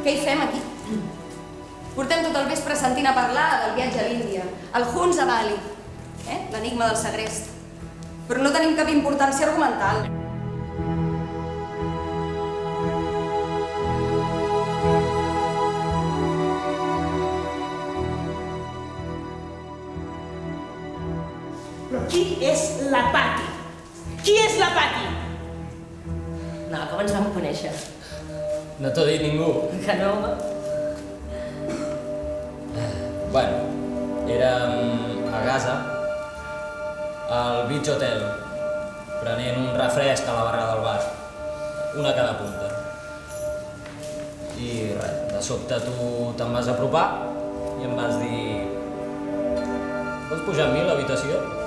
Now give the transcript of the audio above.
Què hi fem aquí? Portem tot el vespre sentint a parlar del viatge a l'Índia, el Hunza Bali, l'enigma del segrest. Però no tenim cap importància argumental. Però qui és la Pati? Qui és la Pati? No, com ens vam conèixer? No t'ho ha dit ningú. Que no, home? Bueno, érem a Gaza, al Beach Hotel, prenent un refresc a la barra del bar, una a cada punta. I res, de sobte tu te'n vas apropar i em vas dir: vols pujar amb mi a l'habitació?